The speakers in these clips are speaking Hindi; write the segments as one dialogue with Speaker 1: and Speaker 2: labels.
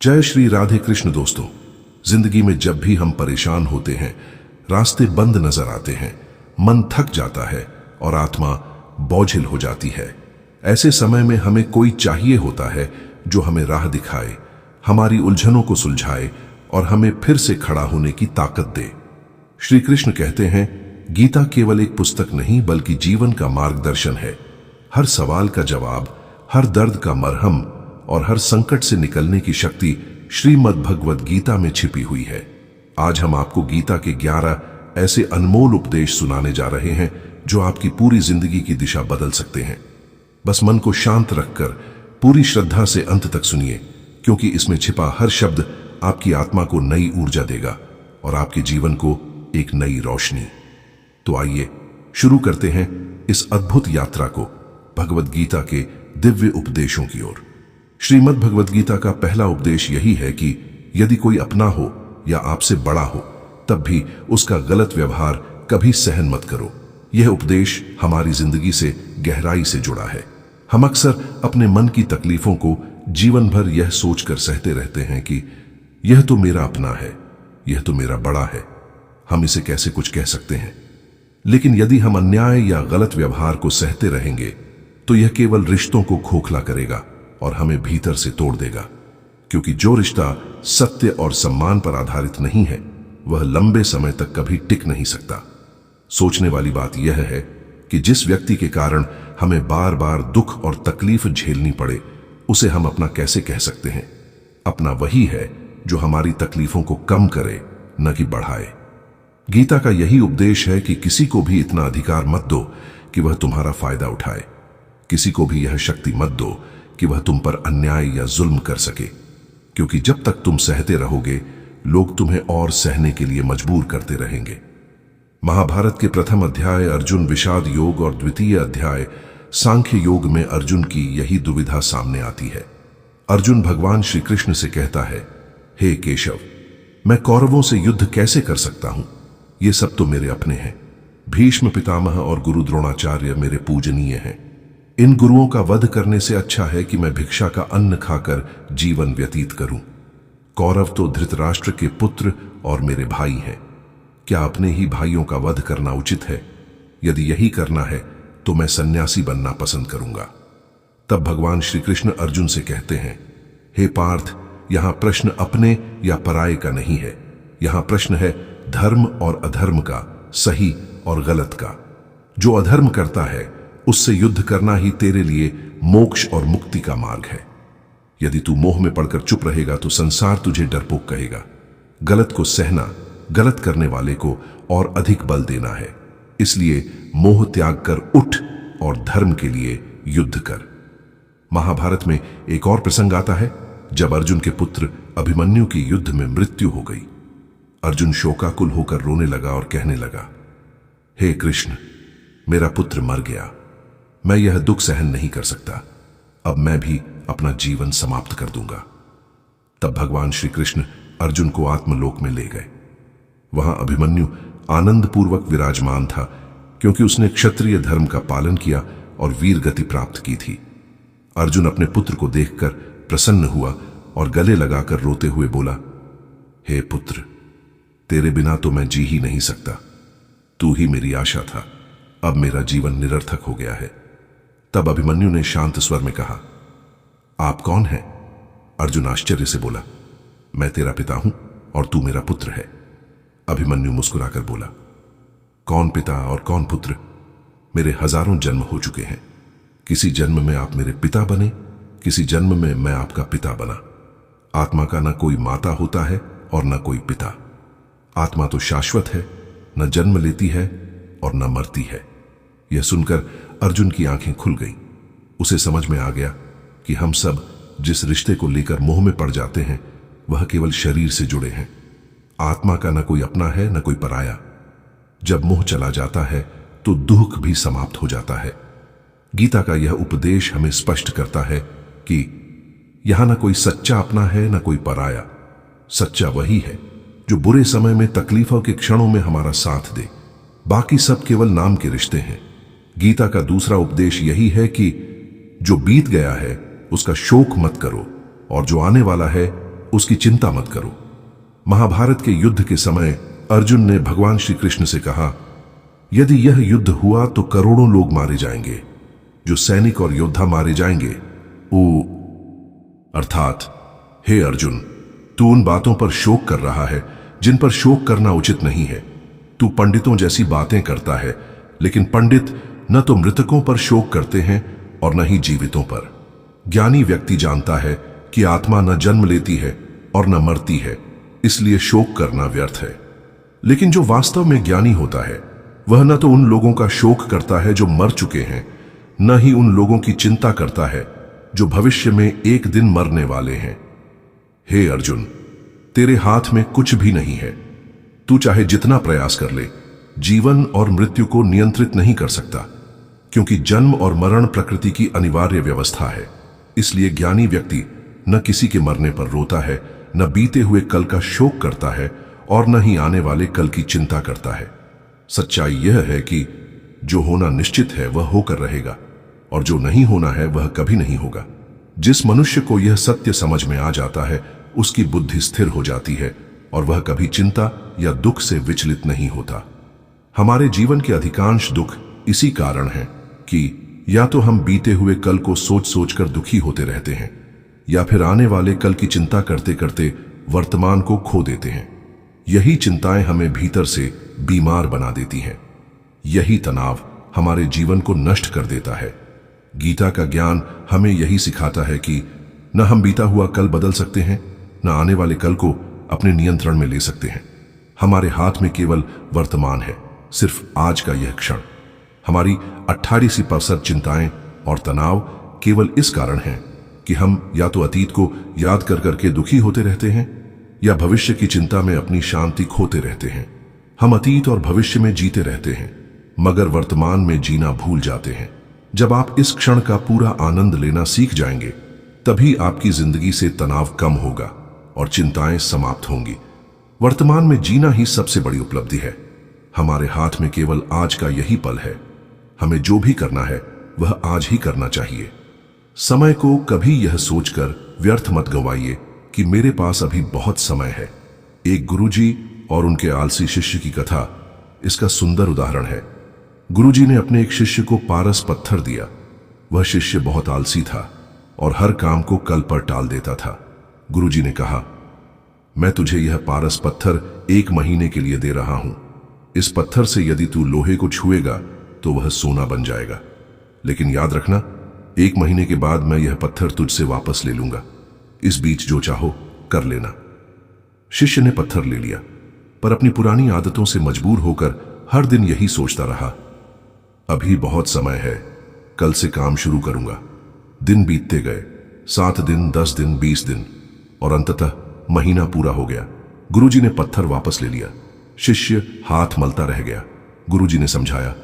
Speaker 1: जय श्री राधे कृष्ण दोस्तों। जिंदगी में जब भी हम परेशान होते हैं, रास्ते बंद नजर आते हैं, मन थक जाता है और आत्मा बोझिल हो जाती है, ऐसे समय में हमें कोई चाहिए होता है जो हमें राह दिखाए, हमारी उलझनों को सुलझाए और हमें फिर से खड़ा होने की ताकत दे। श्री कृष्ण कहते हैं, गीता केवल एक पुस्तक नहीं बल्कि जीवन का मार्गदर्शन है। हर सवाल का जवाब, हर दर्द का मरहम और हर संकट से निकलने की शक्ति श्रीमद् भगवद गीता में छिपी हुई है। आज हम आपको गीता के 11 ऐसे अनमोल उपदेश सुनाने जा रहे हैं जो आपकी पूरी जिंदगी की दिशा बदल सकते हैं। बस मन को शांत रखकर पूरी श्रद्धा से अंत तक सुनिए, क्योंकि इसमें छिपा हर शब्द आपकी आत्मा को नई ऊर्जा देगा और आपके जीवन को एक नई रोशनी। तो आइए शुरू करते हैं इस अद्भुत यात्रा को भगवद गीता के दिव्य उपदेशों की ओर। श्रीमद् भगवद गीता का पहला उपदेश यही है कि यदि कोई अपना हो या आपसे बड़ा हो, तब भी उसका गलत व्यवहार कभी सहन मत करो। यह उपदेश हमारी जिंदगी से गहराई से जुड़ा है। हम अक्सर अपने मन की तकलीफों को जीवन भर यह सोचकर सहते रहते हैं कि यह तो मेरा अपना है, यह तो मेरा बड़ा है, हम इसे कैसे कुछ कह सकते हैं। लेकिन यदि हम अन्याय या गलत व्यवहार को सहते रहेंगे तो यह केवल रिश्तों को खोखला करेगा और हमें भीतर से तोड़ देगा, क्योंकि जो रिश्ता सत्य और सम्मान पर आधारित नहीं है वह लंबे समय तक कभी टिक नहीं सकता। सोचने वाली बात यह है कि जिस व्यक्ति के कारण हमें बार बार दुख और तकलीफ झेलनी पड़े, उसे हम अपना कैसे कह सकते हैं। अपना वही है जो हमारी तकलीफों को कम करे, न कि बढ़ाए। गीता का यही उपदेश है कि किसी को भी इतना अधिकार मत दो कि वह तुम्हारा फायदा उठाए, किसी को भी यह शक्ति मत दो कि वह तुम पर अन्याय या जुल्म कर सके, क्योंकि जब तक तुम सहते रहोगे लोग तुम्हें और सहने के लिए मजबूर करते रहेंगे। महाभारत के प्रथम अध्याय अर्जुन विषाद योग और द्वितीय अध्याय सांख्य योग में अर्जुन की यही दुविधा सामने आती है। अर्जुन भगवान श्री कृष्ण से कहता है, हे केशव, मैं कौरवों से युद्ध कैसे कर सकता हूं? ये सब तो मेरे अपने हैं। भीष्म पितामह और गुरु द्रोणाचार्य मेरे पूजनीय हैं। इन गुरुओं का वध करने से अच्छा है कि मैं भिक्षा का अन्न खाकर जीवन व्यतीत करूं। कौरव तो धृतराष्ट्र के पुत्र और मेरे भाई हैं। क्या अपने ही भाइयों का वध करना उचित है? यदि यही करना है तो मैं सन्यासी बनना पसंद करूंगा। तब भगवान श्री कृष्ण अर्जुन से कहते हैं, हे पार्थ, यहां प्रश्न अपने या पराये का नहीं है। यहां प्रश्न है धर्म और अधर्म का, सही और गलत का। जो अधर्म करता है उससे युद्ध करना ही तेरे लिए मोक्ष और मुक्ति का मार्ग है। यदि तू मोह में पड़कर चुप रहेगा तो संसार तुझे डरपोक कहेगा। गलत को सहना, गलत करने वाले को और अधिक बल देना है। इसलिए मोह त्याग कर उठ और धर्म के लिए युद्ध कर। महाभारत में एक और प्रसंग आता है जब अर्जुन के पुत्र अभिमन्यु की युद्ध में मृत्यु हो गई। अर्जुन शोकाकुल होकर रोने लगा और कहने लगा, हे कृष्ण, मेरा पुत्र मर गया। मैं यह दुख सहन नहीं कर सकता। अब मैं भी अपना जीवन समाप्त कर दूंगा। तब भगवान श्री कृष्ण अर्जुन को आत्मलोक में ले गए। वहां अभिमन्यु आनंद पूर्वक विराजमान था, क्योंकि उसने क्षत्रिय धर्म का पालन किया और वीर गति प्राप्त की थी। अर्जुन अपने पुत्र को देखकर प्रसन्न हुआ और गले लगाकर रोते हुए बोला, हे पुत्र, तेरे बिना तो मैं जी ही नहीं सकता। तू ही मेरी आशा था, अब मेरा जीवन निरर्थक हो गया है। तब अभिमन्यु ने शांत स्वर में कहा, आप कौन हैं? अर्जुन आश्चर्य से बोला, मैं तेरा पिता हूं और तू मेरा पुत्र है। अभिमन्यु मुस्कुराकर बोला, कौन पिता और कौन पुत्र? मेरे हजारों जन्म हो चुके हैं। किसी जन्म में आप मेरे पिता बने, किसी जन्म में मैं आपका पिता बना। आत्मा का न कोई माता होता है और न कोई पिता। आत्मा तो शाश्वत है, न जन्म लेती है और न मरती है। यह सुनकर अर्जुन की आंखें खुल गईं। उसे समझ में आ गया कि हम सब जिस रिश्ते को लेकर मोह में पड़ जाते हैं वह केवल शरीर से जुड़े हैं। आत्मा का न कोई अपना है न कोई पराया। जब मोह चला जाता है तो दुख भी समाप्त हो जाता है। गीता का यह उपदेश हमें स्पष्ट करता है कि यहां न कोई सच्चा अपना है न कोई पराया। सच्चा वही है जो बुरे समय में, तकलीफों के क्षणों में हमारा साथ दे। बाकी सब केवल नाम के रिश्ते हैं। गीता का दूसरा उपदेश यही है कि जो बीत गया है उसका शोक मत करो और जो आने वाला है उसकी चिंता मत करो। महाभारत के युद्ध के समय अर्जुन ने भगवान श्री कृष्ण से कहा, यदि यह युद्ध हुआ तो करोड़ों लोग मारे जाएंगे। जो सैनिक और योद्धा मारे जाएंगे अर्थात हे अर्जुन, तू उन बातों पर शोक कर रहा है जिन पर शोक करना उचित नहीं है। तू पंडितों जैसी बातें करता है, लेकिन पंडित न तो मृतकों पर शोक करते हैं और न ही जीवितों पर। ज्ञानी व्यक्ति जानता है कि आत्मा न जन्म लेती है और न मरती है, इसलिए शोक करना व्यर्थ है। लेकिन जो वास्तव में ज्ञानी होता है वह न तो उन लोगों का शोक करता है जो मर चुके हैं, न ही उन लोगों की चिंता करता है जो भविष्य में एक दिन मरने वाले हैं। हे अर्जुन, तेरे हाथ में कुछ भी नहीं है। तू चाहे जितना प्रयास कर ले, जीवन और मृत्यु को नियंत्रित नहीं कर सकता, क्योंकि जन्म और मरण प्रकृति की अनिवार्य व्यवस्था है। इसलिए ज्ञानी व्यक्ति न किसी के मरने पर रोता है, न बीते हुए कल का शोक करता है और न ही आने वाले कल की चिंता करता है। सच्चाई यह है कि जो होना निश्चित है वह होकर रहेगा और जो नहीं होना है वह कभी नहीं होगा। जिस मनुष्य को यह सत्य समझ में आ जाता है उसकी बुद्धि स्थिर हो जाती है और वह कभी चिंता या दुख से विचलित नहीं होता। हमारे जीवन के अधिकांश दुख इसी कारण है कि या तो हम बीते हुए कल को सोच सोचकर दुखी होते रहते हैं, या फिर आने वाले कल की चिंता करते करते वर्तमान को खो देते हैं। यही चिंताएं हमें भीतर से बीमार बना देती हैं। यही तनाव हमारे जीवन को नष्ट कर देता है। गीता का ज्ञान हमें यही सिखाता है कि न हम बीता हुआ कल बदल सकते हैं, न आने वाले कल को अपने नियंत्रण में ले सकते हैं। हमारे हाथ में केवल वर्तमान है, सिर्फ आज का यह क्षण। हमारी 88% चिंताएं और तनाव केवल इस कारण है कि हम या तो अतीत को याद कर करके दुखी होते रहते हैं या भविष्य की चिंता में अपनी शांति खोते रहते हैं। हम अतीत और भविष्य में जीते रहते हैं, मगर वर्तमान में जीना भूल जाते हैं। जब आप इस क्षण का पूरा आनंद लेना सीख जाएंगे, तभी आपकी जिंदगी से तनाव कम होगा और चिंताएं समाप्त होंगी। वर्तमान में जीना ही सबसे बड़ी उपलब्धि है। हमारे हाथ में केवल आज का यही पल है। हमें जो भी करना है वह आज ही करना चाहिए। समय को कभी यह सोचकर व्यर्थ मत गंवाइए कि मेरे पास अभी बहुत समय है। एक गुरुजी और उनके आलसी शिष्य की कथा इसका सुंदर उदाहरण है। गुरुजी ने अपने एक शिष्य को पारस पत्थर दिया। वह शिष्य बहुत आलसी था और हर काम को कल पर टाल देता था। गुरुजी ने कहा, मैं तुझे यह पारस पत्थर 1 महीने के लिए दे रहा हूं। इस पत्थर से यदि तू लोहे को छुएगा तो वह सोना बन जाएगा, लेकिन याद रखना 1 महीने के बाद मैं यह पत्थर तुझसे वापस ले लूंगा। इस बीच जो चाहो कर लेना। शिष्य ने पत्थर ले लिया, पर अपनी पुरानी आदतों से मजबूर होकर हर दिन यही सोचता रहा, अभी बहुत समय है, कल से काम शुरू करूंगा। दिन बीतते गए, 7 दिन, 10 दिन, 20 दिन और अंततः महीना पूरा हो गया। गुरुजी ने पत्थर वापस ले लिया। शिष्य हाथ मलता रह गया। गुरुजी ने समझाया,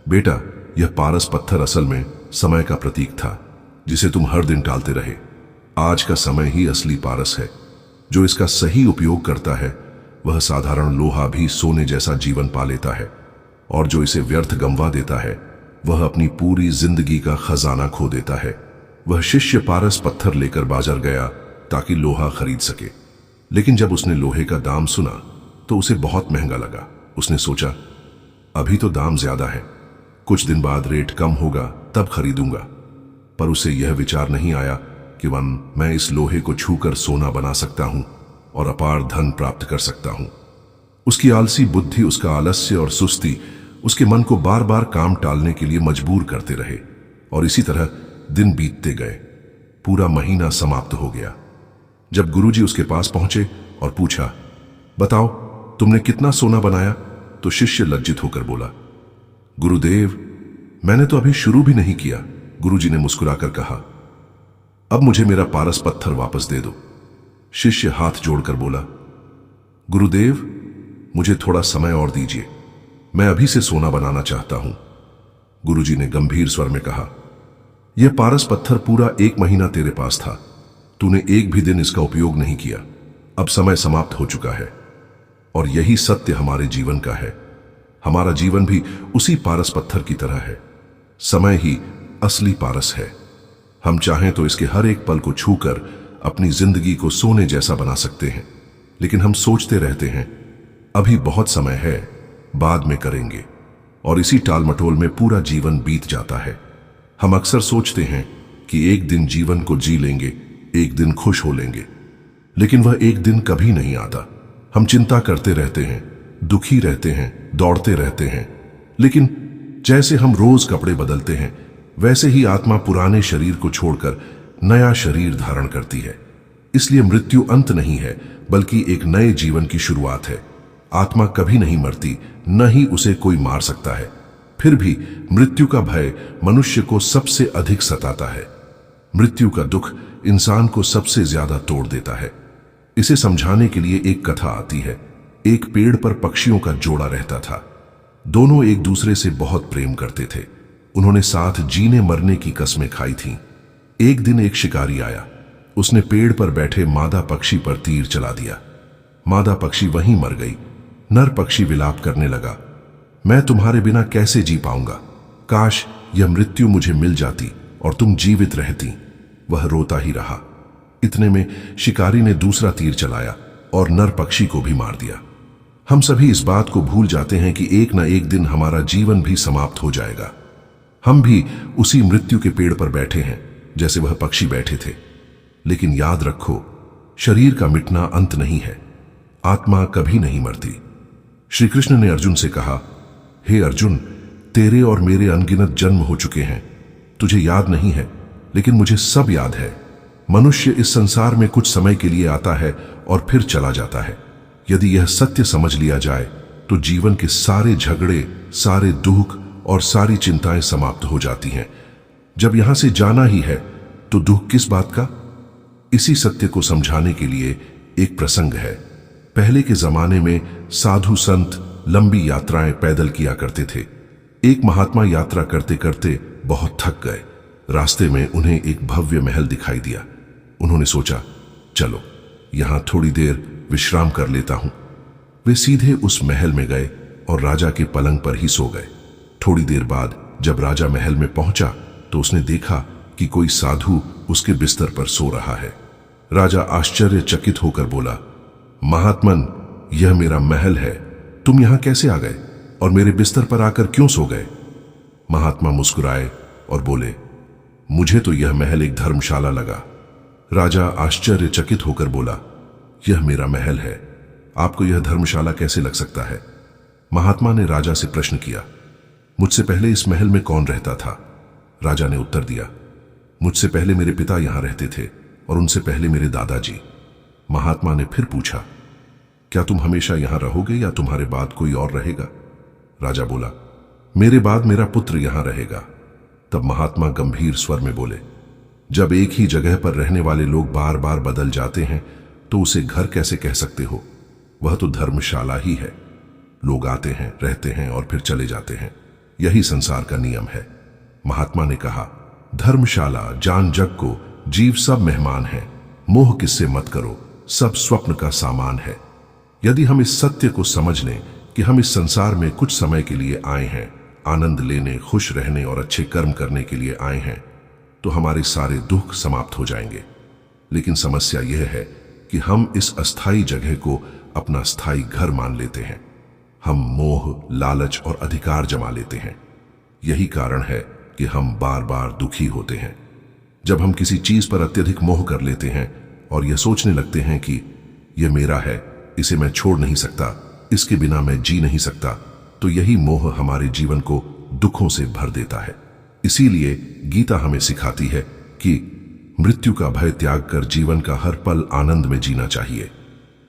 Speaker 1: बेटा, यह पारस पत्थर असल में समय का प्रतीक था, जिसे तुम हर दिन टालते रहे। आज का समय ही असली पारस है। जो इसका सही उपयोग करता है वह साधारण लोहा भी सोने जैसा जीवन पा लेता है, और जो इसे व्यर्थ गंवा देता है वह अपनी पूरी जिंदगी का खजाना खो देता है। वह शिष्य पारस पत्थर लेकर बाजार गया ताकि लोहा खरीद सके, लेकिन जब उसने लोहे का दाम सुना तो उसे बहुत महंगा लगा। उसने सोचा, अभी तो दाम ज्यादा है, कुछ दिन बाद रेट कम होगा तब खरीदूंगा। पर उसे यह विचार नहीं आया कि मैं इस लोहे को छूकर सोना बना सकता हूं और अपार धन प्राप्त कर सकता हूं। उसकी आलसी बुद्धि, उसका आलस्य और सुस्ती उसके मन को बार बार काम टालने के लिए मजबूर करते रहे, और इसी तरह दिन बीतते गए। पूरा महीना समाप्त हो गया। जब गुरुजी उसके पास पहुंचे और पूछा, बताओ तुमने कितना सोना बनाया, तो शिष्य लज्जित होकर बोला, गुरुदेव, मैंने तो अभी शुरू भी नहीं किया। गुरुजी ने मुस्कुराकर कहा, अब मुझे मेरा पारस पत्थर वापस दे दो। शिष्य हाथ जोड़कर बोला, गुरुदेव, मुझे थोड़ा समय और दीजिए, मैं अभी से सोना बनाना चाहता हूं। गुरुजी ने गंभीर स्वर में कहा, यह पारस पत्थर पूरा 1 महीना तेरे पास था, तूने एक भी दिन इसका उपयोग नहीं किया। अब समय समाप्त हो चुका है। और यही सत्य हमारे जीवन का है। हमारा जीवन भी उसी पारस पत्थर की तरह है। समय ही असली पारस है। हम चाहें तो इसके हर एक पल को छूकर अपनी जिंदगी को सोने जैसा बना सकते हैं, लेकिन हम सोचते रहते हैं अभी बहुत समय है, बाद में करेंगे, और इसी टालमटोल में पूरा जीवन बीत जाता है। हम अक्सर सोचते हैं कि एक दिन जीवन को जी लेंगे, एक दिन खुश हो लेंगे, लेकिन वह एक दिन कभी नहीं आता। हम चिंता करते रहते हैं, दुखी रहते हैं, दौड़ते रहते हैं, लेकिन जैसे हम रोज कपड़े बदलते हैं, वैसे ही आत्मा पुराने शरीर को छोड़कर नया शरीर धारण करती है। इसलिए मृत्यु अंत नहीं है, बल्कि एक नए जीवन की शुरुआत है। आत्मा कभी नहीं मरती, न ही उसे कोई मार सकता है। फिर भी मृत्यु का भय मनुष्य को सबसे अधिक सताता है। मृत्यु का दुख इंसान को सबसे ज्यादा तोड़ देता है। इसे समझाने के लिए एक कथा आती है। एक पेड़ पर पक्षियों का जोड़ा रहता था। दोनों एक दूसरे से बहुत प्रेम करते थे। उन्होंने साथ जीने मरने की कस्में खाई थीं। एक दिन एक शिकारी आया। उसने पेड़ पर बैठे मादा पक्षी पर तीर चला दिया। मादा पक्षी वहीं मर गई। नर पक्षी विलाप करने लगा, मैं तुम्हारे बिना कैसे जी पाऊंगा, काश यह मृत्यु मुझे मिल जाती और तुम जीवित रहती। वह रोता ही रहा। इतने में शिकारी ने दूसरा तीर चलाया और नर पक्षी को भी मार दिया। हम सभी इस बात को भूल जाते हैं कि एक न एक दिन हमारा जीवन भी समाप्त हो जाएगा। हम भी उसी मृत्यु के पेड़ पर बैठे हैं जैसे वह पक्षी बैठे थे। लेकिन याद रखो, शरीर का मिटना अंत नहीं है, आत्मा कभी नहीं मरती। श्री कृष्ण ने अर्जुन से कहा, हे अर्जुन, तेरे और मेरे अनगिनत जन्म हो चुके हैं। तुझे याद नहीं है, लेकिन मुझे सब याद है। मनुष्य इस संसार में कुछ समय के लिए आता है और फिर चला जाता है। यदि यह सत्य समझ लिया जाए तो जीवन के सारे झगड़े, सारे दुख और सारी चिंताएं समाप्त हो जाती हैं। जब यहां से जाना ही है तो दुख किस बात का? इसी सत्य को समझाने के लिए एक प्रसंग है। पहले के जमाने में साधु संत लंबी यात्राएं पैदल किया करते थे। एक महात्मा यात्रा करते करते बहुत थक गए। रास्ते में उन्हें एक भव्य महल दिखाई दिया। उन्होंने सोचा, चलो यहां थोड़ी देर विश्राम कर लेता हूं। वे सीधे उस महल में गए और राजा के पलंग पर ही सो गए। थोड़ी देर बाद जब राजा महल में पहुंचा तो उसने देखा कि कोई साधु उसके बिस्तर पर सो रहा है। राजा आश्चर्यचकित होकर बोला, महात्मन, यह मेरा महल है, तुम यहां कैसे आ गए और मेरे बिस्तर पर आकर क्यों सो गए? महात्मा मुस्कुराए और बोले, मुझे तो यह महल एक धर्मशाला लगा। राजा आश्चर्यचकित होकर बोला, यह मेरा महल है, आपको यह धर्मशाला कैसे लग सकता है? महात्मा ने राजा से प्रश्न किया, मुझसे पहले इस महल में कौन रहता था? राजा ने उत्तर दिया, मुझसे पहले मेरे पिता यहां रहते थे और उनसे पहले मेरे दादाजी। महात्मा ने फिर पूछा, क्या तुम हमेशा यहां रहोगे या तुम्हारे बाद कोई और रहेगा? राजा बोला, मेरे बाद मेरा पुत्र यहां रहेगा। तब महात्मा गंभीर स्वर में बोले, जब एक ही जगह पर रहने वाले लोग बार बार बदल जाते हैं तो उसे घर कैसे कह सकते हो? वह तो धर्मशाला ही है। लोग आते हैं, रहते हैं और फिर चले जाते हैं। यही संसार का नियम है। महात्मा ने कहा, धर्मशाला जान जग को, जीव सब मेहमान हैं, मोह किससे मत करो, सब स्वप्न का सामान है। यदि हम इस सत्य को समझ लें कि हम इस संसार में कुछ समय के लिए आए हैं, आनंद लेने, खुश रहने और अच्छे कर्म करने के लिए आए हैं, तो हमारे सारे दुख समाप्त हो जाएंगे। लेकिन समस्या यह है कि हम इस अस्थाई जगह को अपना स्थायी घर मान लेते हैं। हम मोह, लालच और अधिकार जमा लेते हैं। यही कारण है कि हम बार बार दुखी होते हैं। जब हम किसी चीज पर अत्यधिक मोह कर लेते हैं और यह सोचने लगते हैं कि यह मेरा है, इसे मैं छोड़ नहीं सकता, इसके बिना मैं जी नहीं सकता, तो यही मोह हमारे जीवन को दुखों से भर देता है। इसीलिए गीता हमें सिखाती है कि मृत्यु का भय त्याग कर जीवन का हर पल आनंद में जीना चाहिए।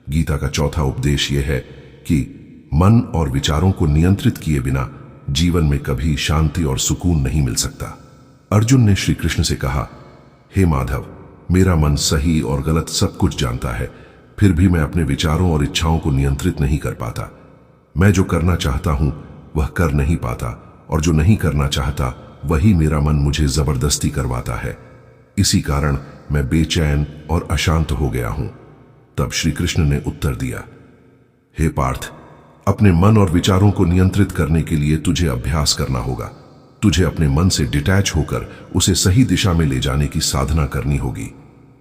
Speaker 1: गीता का चौथा उपदेश यह है कि मन और विचारों को नियंत्रित किए बिना जीवन में कभी शांति और सुकून नहीं मिल सकता। अर्जुन ने श्री कृष्ण से कहा, हे माधव, मेरा मन सही और गलत सब कुछ जानता है, फिर भी मैं अपने विचारों और इच्छाओं को नियंत्रित नहीं कर पाता। मैं जो करना चाहता हूं वह कर नहीं पाता, और जो नहीं करना चाहता वही मेरा मन मुझे जबरदस्ती करवाता है। इसी कारण मैं बेचैन और अशांत हो गया हूं। तब श्री कृष्ण ने उत्तर दिया, हे पार्थ, अपने मन और विचारों को नियंत्रित करने के लिए तुझे अभ्यास करना होगा। तुझे अपने मन से डिटैच होकर उसे सही दिशा में ले जाने की साधना करनी होगी।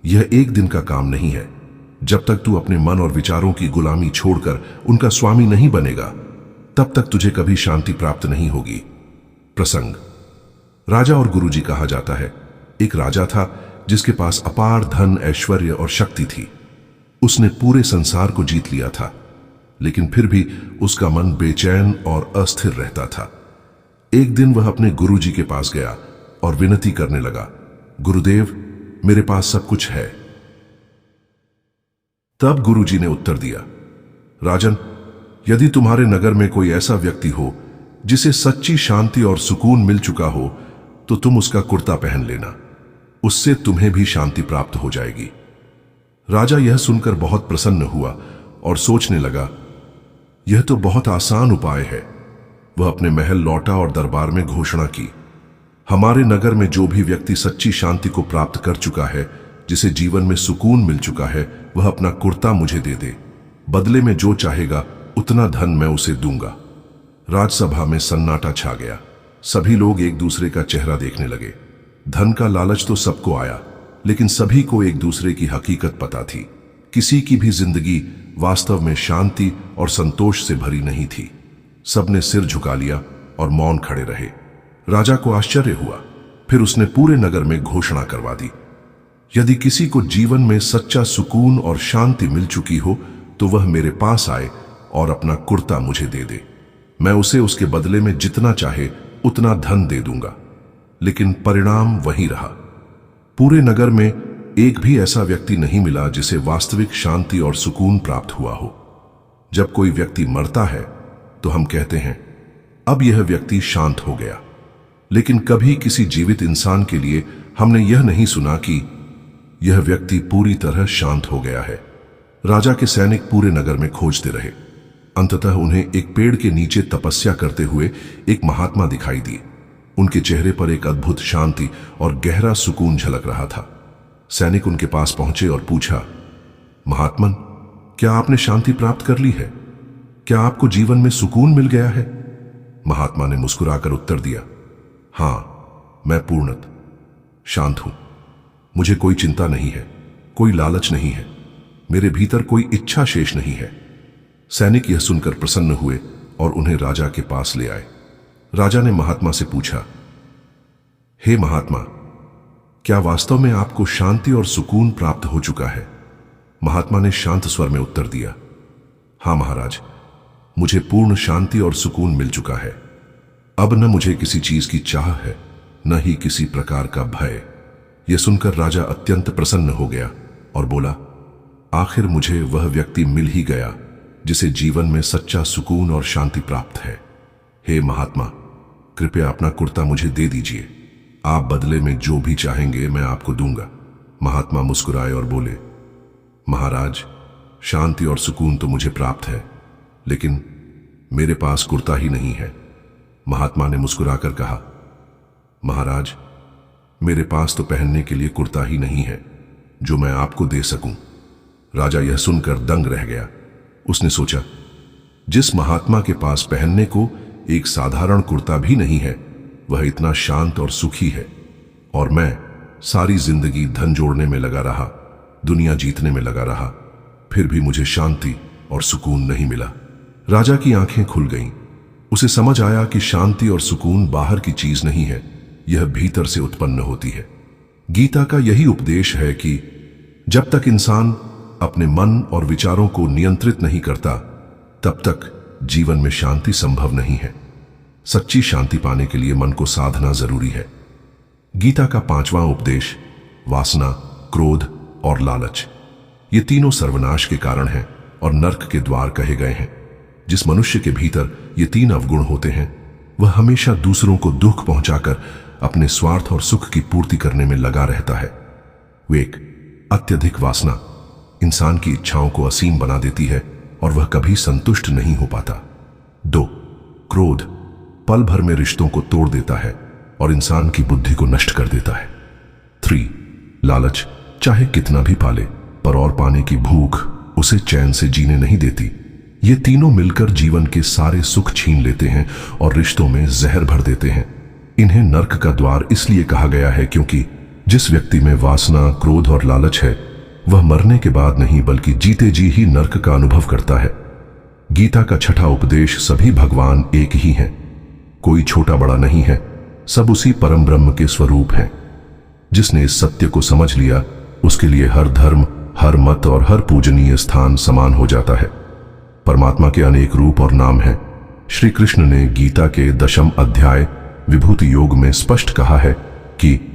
Speaker 1: यह एक दिन का काम नहीं है। जब तक तू अपने मन और विचारों की गुलामी छोड़कर उनका स्वामी नहीं बनेगा, तब तक तुझे कभी शांति प्राप्त नहीं होगी। प्रसंग। राजा और गुरुजी कहा जाता है। एक राजा था जिसके पास अपार धन, ऐश्वर्य और शक्ति थी। उसने पूरे संसार को जीत लिया था, लेकिन फिर भी उसका मन बेचैन और अस्थिर रहता था। एक दिन वह अपने गुरुजी के पास गया और विनती करने लगा, गुरुदेव, मेरे पास सब कुछ है। तब गुरुजी ने उत्तर दिया, राजन, यदि तुम्हारे नगर में कोई ऐसा व्यक्ति हो जिसे सच्ची शांति और सुकून मिल चुका हो, तो तुम उसका कुर्ता पहन लेना। उससे तुम्हें भी शांति प्राप्त हो जाएगी। राजा यह सुनकर बहुत प्रसन्न हुआ और सोचने लगा, यह तो बहुत आसान उपाय है। वह अपने महल लौटा और दरबार में घोषणा की, हमारे नगर में जो भी व्यक्ति सच्ची शांति को प्राप्त कर चुका है, जिसे जीवन में सुकून मिल चुका है, वह अपना कुर्ता मुझे दे दे। बदले में जो चाहेगा उतना धन मैं उसे दूंगा। राजसभा में सन्नाटा छा गया। सभी लोग एक दूसरे का चेहरा देखने लगे। धन का लालच तो सबको आया, लेकिन सभी को एक दूसरे की हकीकत पता थी। किसी की भी जिंदगी वास्तव में शांति और संतोष से भरी नहीं थी। सबने सिर झुका लिया और मौन खड़े रहे। राजा को आश्चर्य हुआ। फिर उसने पूरे नगर में घोषणा करवा दी, यदि किसी को जीवन में सच्चा सुकून और शांति मिल चुकी हो, तो वह मेरे पास आए और अपना कुर्ता मुझे दे दे। मैं उसे उसके बदले में जितना चाहे उतना धन दे दूंगा। लेकिन परिणाम वही रहा। पूरे नगर में एक भी ऐसा व्यक्ति नहीं मिला जिसे वास्तविक शांति और सुकून प्राप्त हुआ हो। जब कोई व्यक्ति मरता है तो हम कहते हैं, अब यह व्यक्ति शांत हो गया। लेकिन कभी किसी जीवित इंसान के लिए हमने यह नहीं सुना कि यह व्यक्ति पूरी तरह शांत हो गया है। राजा के सैनिक पूरे नगर में खोजते रहे। अंततः उन्हें एक पेड़ के नीचे तपस्या करते हुए एक महात्मा दिखाई दिए। उनके चेहरे पर एक अद्भुत शांति और गहरा सुकून झलक रहा था। सैनिक उनके पास पहुंचे और पूछा, महात्मन, क्या आपने शांति प्राप्त कर ली है? क्या आपको जीवन में सुकून मिल गया है? महात्मा ने मुस्कुराकर उत्तर दिया, हां, मैं पूर्णतः शांत हूं। मुझे कोई चिंता नहीं है, कोई लालच नहीं है, मेरे भीतर कोई इच्छा शेष नहीं है। सैनिक यह सुनकर प्रसन्न हुए और उन्हें राजा के पास ले आए। राजा ने महात्मा से पूछा, हे महात्मा, क्या वास्तव में आपको शांति और सुकून प्राप्त हो चुका है? महात्मा ने शांत स्वर में उत्तर दिया, हां महाराज, मुझे पूर्ण शांति और सुकून मिल चुका है। अब न मुझे किसी चीज की चाह है, न ही किसी प्रकार का भय। यह सुनकर राजा अत्यंत प्रसन्न हो गया और बोला, आखिर मुझे वह व्यक्ति मिल ही गया जिसे जीवन में सच्चा सुकून और शांति प्राप्त है। हे महात्मा, कृपया अपना कुर्ता मुझे दे दीजिए। आप बदले में जो भी चाहेंगे मैं आपको दूंगा। महात्मा मुस्कुराए और बोले, महाराज, शांति और सुकून तो मुझे प्राप्त है, लेकिन मेरे पास कुर्ता ही नहीं है। महात्मा ने मुस्कुराकर कहा, महाराज, मेरे पास तो पहनने के लिए कुर्ता ही नहीं है जो मैं आपको दे सकूं। राजा यह सुनकर दंग रह गया। उसने सोचा, जिस महात्मा के पास पहनने को एक साधारण कुर्ता भी नहीं है, वह इतना शांत और सुखी है, और मैं सारी जिंदगी धन जोड़ने में लगा रहा, दुनिया जीतने में लगा रहा, फिर भी मुझे शांति और सुकून नहीं मिला। राजा की आंखें खुल गईं। उसे समझ आया कि शांति और सुकून बाहर की चीज नहीं है, यह भीतर से उत्पन्न होती है। गीता का यही उपदेश है कि जब तक इंसान अपने मन और विचारों को नियंत्रित नहीं करता, तब तक जीवन में शांति संभव नहीं है। सच्ची शांति पाने के लिए मन को साधना जरूरी है। गीता का 5वां उपदेश, वासना, क्रोध और लालच, ये तीनों सर्वनाश के कारण हैं और नर्क के द्वार कहे गए हैं। जिस मनुष्य के भीतर ये 3 अवगुण होते हैं, वह हमेशा दूसरों को दुख पहुंचाकर अपने स्वार्थ और सुख की पूर्ति करने में लगा रहता है। एक, अत्यधिक वासना इंसान की इच्छाओं को असीम बना देती है और वह कभी संतुष्ट नहीं हो पाता। 2, क्रोध पल भर में रिश्तों को तोड़ देता है और इंसान की बुद्धि को नष्ट कर देता है। 3, लालच चाहे कितना भी पाले, पर और पाने की भूख उसे चैन से जीने नहीं देती। ये तीनों मिलकर जीवन के सारे सुख छीन लेते हैं और रिश्तों में जहर भर देते हैं। इन्हें नर्क का द्वार इसलिए कहा गया है क्योंकि जिस व्यक्ति में वासना, क्रोध और लालच है, वह मरने के बाद नहीं बल्कि जीते जी ही नरक का अनुभव करता है। गीता का छठा उपदेश, सभी भगवान एक ही हैं, कोई छोटा बड़ा नहीं है, सब उसी परम ब्रह्म के स्वरूप हैं। जिसने इस सत्य को समझ लिया, उसके लिए हर धर्म, हर मत और हर पूजनीय स्थान समान हो जाता है। परमात्मा के अनेक रूप और नाम हैं। श्री कृष्ण ने गीता के 10वें अध्याय विभूति योग में स्पष्ट कहा है कि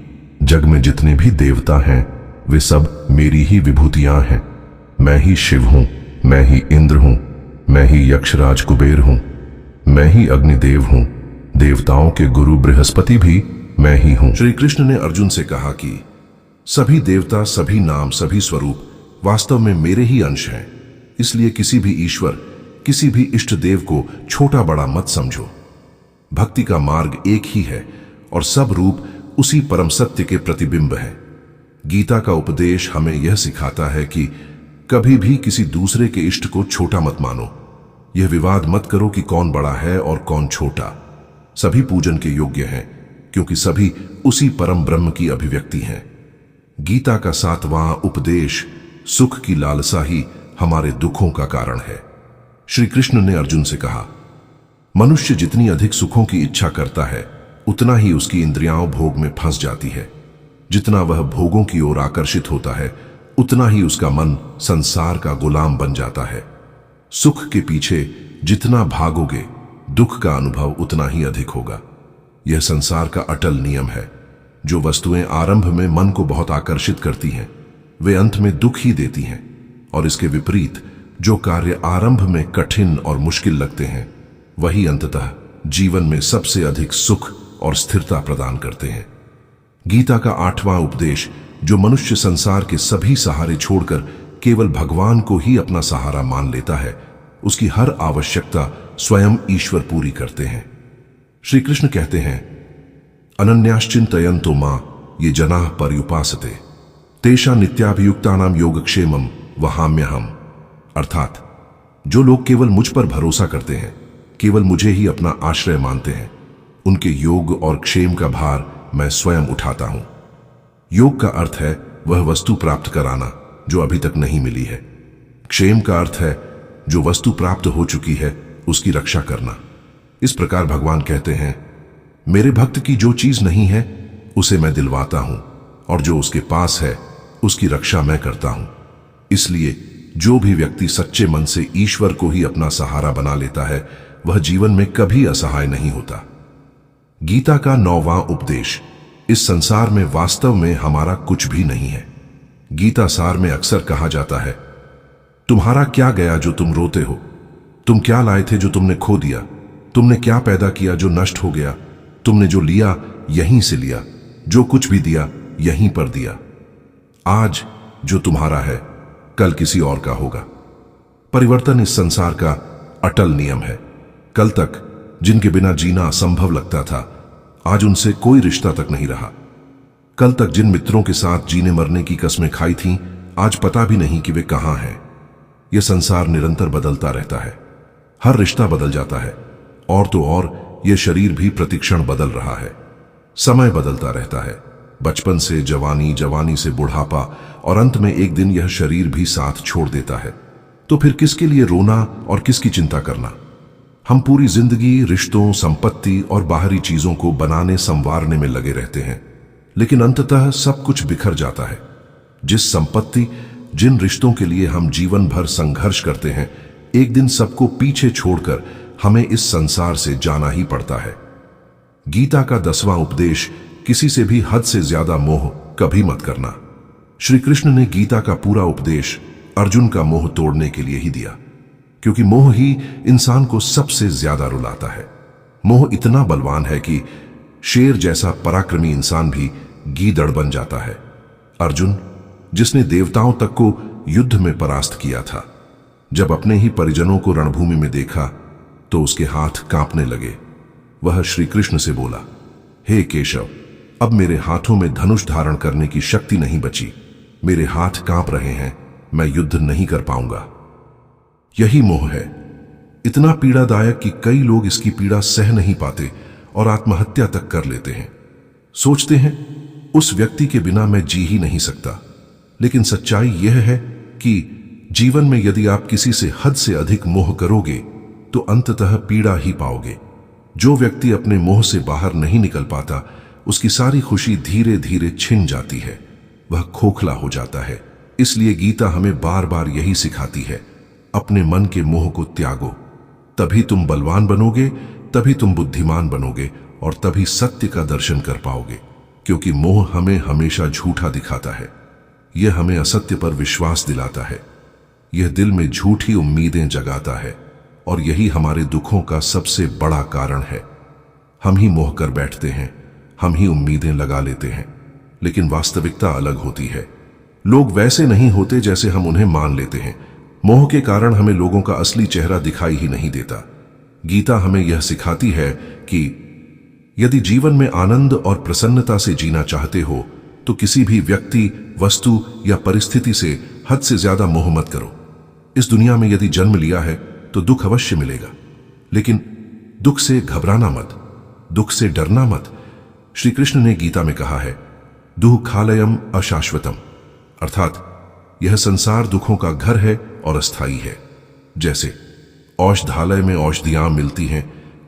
Speaker 1: जग में जितने भी देवता हैं, वे सब मेरी ही विभूतियां हैं। मैं ही शिव हूं, मैं ही इंद्र हूं, मैं ही यक्षराज कुबेर हूं, मैं ही अग्निदेव हूं, देवताओं के गुरु बृहस्पति भी मैं ही हूं। श्री कृष्ण ने अर्जुन से कहा कि सभी देवता, सभी नाम, सभी स्वरूप वास्तव में मेरे ही अंश हैं। इसलिए किसी भी ईश्वर, किसी भी इष्ट देव को छोटा बड़ा मत समझो। भक्ति का मार्ग एक ही है और सब रूप उसी परम सत्य के प्रतिबिंब है। गीता का उपदेश हमें यह सिखाता है कि कभी भी किसी दूसरे के इष्ट को छोटा मत मानो। यह विवाद मत करो कि कौन बड़ा है और कौन छोटा। सभी पूजन के योग्य हैं, क्योंकि सभी उसी परम ब्रह्म की अभिव्यक्ति हैं। गीता का 7वां उपदेश, सुख की लालसा ही हमारे दुखों का कारण है। श्री कृष्ण ने अर्जुन से कहा, मनुष्य जितनी अधिक सुखों की इच्छा करता है, उतना ही उसकी इंद्रियां भोग में फंस जाती है। जितना वह भोगों की ओर आकर्षित होता है, उतना ही उसका मन संसार का गुलाम बन जाता है। सुख के पीछे जितना भागोगे, दुख का अनुभव उतना ही अधिक होगा। यह संसार का अटल नियम है। जो वस्तुएं आरंभ में मन को बहुत आकर्षित करती हैं, वे अंत में दुख ही देती हैं, और इसके विपरीत जो कार्य आरंभ में कठिन और मुश्किल लगते हैं, वही अंततः जीवन में सबसे अधिक सुख और स्थिरता प्रदान करते हैं। गीता का 8वां उपदेश, जो मनुष्य संसार के सभी सहारे छोड़कर केवल भगवान को ही अपना सहारा मान लेता है, उसकी हर आवश्यकता स्वयं ईश्वर पूरी करते हैं। श्री कृष्ण कहते हैं, अनन्याश्चिन्तयन्तो मां ये जनाः पर्युपासते तेषा नित्याभियुक्तानां योगक्षेमं वहाम्यहम्। अर्थात जो लोग केवल मुझ पर भरोसा करते हैं, केवल मुझे ही अपना आश्रय मानते हैं, उनके योग और क्षेम का भार मैं स्वयं उठाता हूं। योग का अर्थ है वह वस्तु प्राप्त कराना जो अभी तक नहीं मिली है। क्षेम का अर्थ है जो वस्तु प्राप्त हो चुकी है उसकी रक्षा करना। इस प्रकार भगवान कहते हैं, मेरे भक्त की जो चीज नहीं है उसे मैं दिलवाता हूं, और जो उसके पास है उसकी रक्षा मैं करता हूं। इसलिए जो भी व्यक्ति सच्चे मन से ईश्वर को ही अपना सहारा बना लेता है, वह जीवन में कभी असहाय नहीं होता। गीता का 9वां उपदेश, इस संसार में वास्तव में हमारा कुछ भी नहीं है। गीता सार में अक्सर कहा जाता है, तुम्हारा क्या गया जो तुम रोते हो, तुम क्या लाए थे जो तुमने खो दिया, तुमने क्या पैदा किया जो नष्ट हो गया, तुमने जो लिया यहीं से लिया, जो कुछ भी दिया यहीं पर दिया। आज जो तुम्हारा है कल किसी और का होगा। परिवर्तन इस संसार का अटल नियम है। कल तक जिनके बिना जीना असंभव लगता था, आज उनसे कोई रिश्ता तक नहीं रहा। कल तक जिन मित्रों के साथ जीने मरने की कस्में खाई थीं, आज पता भी नहीं कि वे कहां हैं। यह संसार निरंतर बदलता रहता है, हर रिश्ता बदल जाता है, और तो और यह शरीर भी प्रतिक्षण बदल रहा है। समय बदलता रहता है, बचपन से जवानी, जवानी से बुढ़ापा, और अंत में एक दिन यह शरीर भी साथ छोड़ देता है। तो फिर किसके लिए रोना और किसकी चिंता करना? हम पूरी जिंदगी रिश्तों, संपत्ति और बाहरी चीजों को बनाने संवारने में लगे रहते हैं, लेकिन अंततः सब कुछ बिखर जाता है। जिस संपत्ति, जिन रिश्तों के लिए हम जीवन भर संघर्ष करते हैं, एक दिन सबको पीछे छोड़कर हमें इस संसार से जाना ही पड़ता है। गीता का 10वां उपदेश, किसी से भी हद से ज्यादा मोह कभी मत करना। श्री कृष्ण ने गीता का पूरा उपदेश अर्जुन का मोह तोड़ने के लिए ही दिया, क्योंकि मोह ही इंसान को सबसे ज्यादा रुलाता है। मोह इतना बलवान है कि शेर जैसा पराक्रमी इंसान भी गीदड़ बन जाता है। अर्जुन, जिसने देवताओं तक को युद्ध में परास्त किया था, जब अपने ही परिजनों को रणभूमि में देखा तो उसके हाथ कांपने लगे। वह श्री कृष्ण से बोला, हे केशव, अब मेरे हाथों में धनुष धारण करने की शक्ति नहीं बची, मेरे हाथ कांप रहे हैं, मैं युद्ध नहीं कर पाऊंगा। यही मोह है, इतना पीड़ादायक कि कई लोग इसकी पीड़ा सह नहीं पाते और आत्महत्या तक कर लेते हैं। सोचते हैं उस व्यक्ति के बिना मैं जी ही नहीं सकता। लेकिन सच्चाई यह है कि जीवन में यदि आप किसी से हद से अधिक मोह करोगे तो अंततः पीड़ा ही पाओगे। जो व्यक्ति अपने मोह से बाहर नहीं निकल पाता, उसकी सारी खुशी धीरे धीरे छिन जाती है, वह खोखला हो जाता है। इसलिए गीता हमें बार बार यही सिखाती है, अपने मन के मोह को त्यागो, तभी तुम बलवान बनोगे, तभी तुम बुद्धिमान बनोगे और तभी सत्य का दर्शन कर पाओगे। क्योंकि मोह हमें हमेशा झूठा दिखाता है, यह हमें असत्य पर विश्वास दिलाता है, यह दिल में झूठी उम्मीदें जगाता है और यही हमारे दुखों का सबसे बड़ा कारण है। हम ही मोह कर बैठते हैं, हम ही उम्मीदें लगा लेते हैं, लेकिन वास्तविकता अलग होती है। लोग वैसे नहीं होते जैसे हम उन्हें मान लेते हैं। मोह के कारण हमें लोगों का असली चेहरा दिखाई ही नहीं देता। गीता हमें यह सिखाती है कि यदि जीवन में आनंद और प्रसन्नता से जीना चाहते हो तो किसी भी व्यक्ति, वस्तु या परिस्थिति से हद से ज्यादा मोह मत करो। इस दुनिया में यदि जन्म लिया है तो दुख अवश्य मिलेगा, लेकिन दुख से घबराना मत, दुख से डरना मत। श्री कृष्ण ने गीता में कहा है, दुःखालयम अशाश्वतम, अर्थात यह संसार दुखों का घर है और अस्थायी है। जैसे औषधालय में औषधियां मिलती हैं,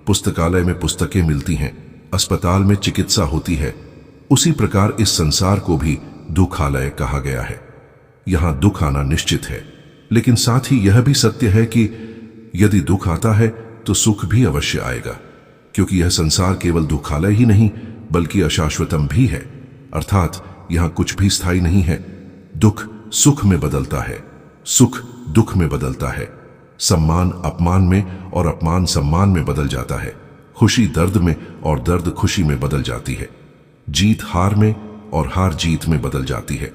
Speaker 1: पुस्तकालय में पुस्तकें मिलती हैं, अस्पताल में चिकित्सा होती है, उसी प्रकार इस संसार को भी दुखालय कहा गया है। यहां दुख आना निश्चित है, लेकिन साथ ही यह भी सत्य है कि यदि दुख आता है तो सुख भी अवश्य आएगा, क्योंकि यह संसार केवल दुखालय ही नहीं बल्कि अशाश्वतम भी है, अर्थात यहां कुछ भी स्थायी नहीं है। दुख सुख में बदलता है, सुख दुख में बदलता है, सम्मान अपमान में और अपमान सम्मान में बदल जाता है, खुशी दर्द में और दर्द खुशी में बदल जाती है, जीत हार में और हार जीत में बदल जाती है।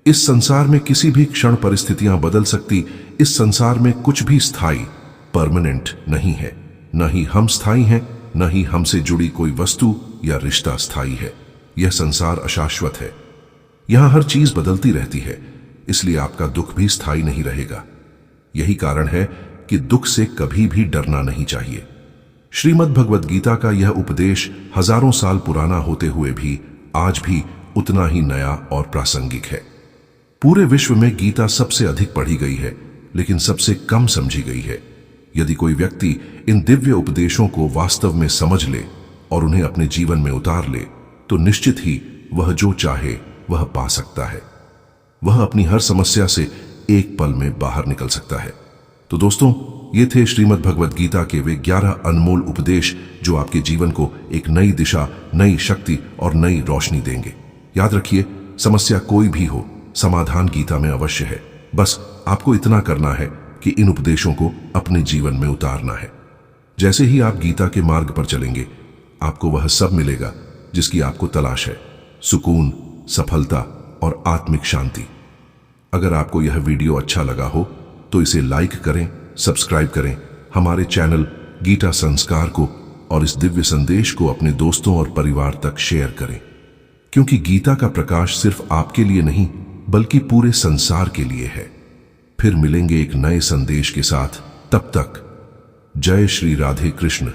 Speaker 1: इस संसार में किसी भी क्षण परिस्थितियां बदल सकती। इस संसार में कुछ भी स्थायी परमानेंट नहीं है, न ही हम स्थायी हैं, न ही हमसे जुड़ी कोई वस्तु या रिश्ता स्थायी है। यह संसार अशाश्वत है, यहां हर चीज बदलती रहती है, इसलिए आपका दुख भी स्थायी नहीं रहेगा। यही कारण है कि दुख से कभी भी डरना नहीं चाहिए। श्रीमद् भगवद गीता का यह उपदेश हजारों साल पुराना होते हुए भी आज भी उतना ही नया और प्रासंगिक है। पूरे विश्व में गीता सबसे अधिक पढ़ी गई है, लेकिन सबसे कम समझी गई है। यदि कोई व्यक्ति इन दिव्य उपदेशों को वास्तव में समझ ले और उन्हें अपने जीवन में उतार ले तो निश्चित ही वह जो चाहे वह पा सकता है। वह अपनी हर समस्या से एक पल में बाहर निकल सकता है। तो दोस्तों, ये थे श्रीमद् भगवद गीता के वे 11 अनमोल उपदेश जो आपके जीवन को एक नई दिशा, नई शक्ति और नई रोशनी देंगे। याद रखिए, समस्या कोई भी हो, समाधान गीता में अवश्य है। बस आपको इतना करना है कि इन उपदेशों को अपने जीवन में उतारना है। जैसे ही आप गीता के मार्ग पर चलेंगे, आपको वह सब मिलेगा जिसकी आपको तलाश है, सुकून, सफलता और आत्मिक शांति। अगर आपको यह वीडियो अच्छा लगा हो तो इसे लाइक करें, सब्सक्राइब करें हमारे चैनल गीता संस्कार को और इस दिव्य संदेश को अपने दोस्तों और परिवार तक शेयर करें, क्योंकि गीता का प्रकाश सिर्फ आपके लिए नहीं बल्कि पूरे संसार के लिए है। फिर मिलेंगे एक नए संदेश के साथ, तब तक जय श्री राधे कृष्ण।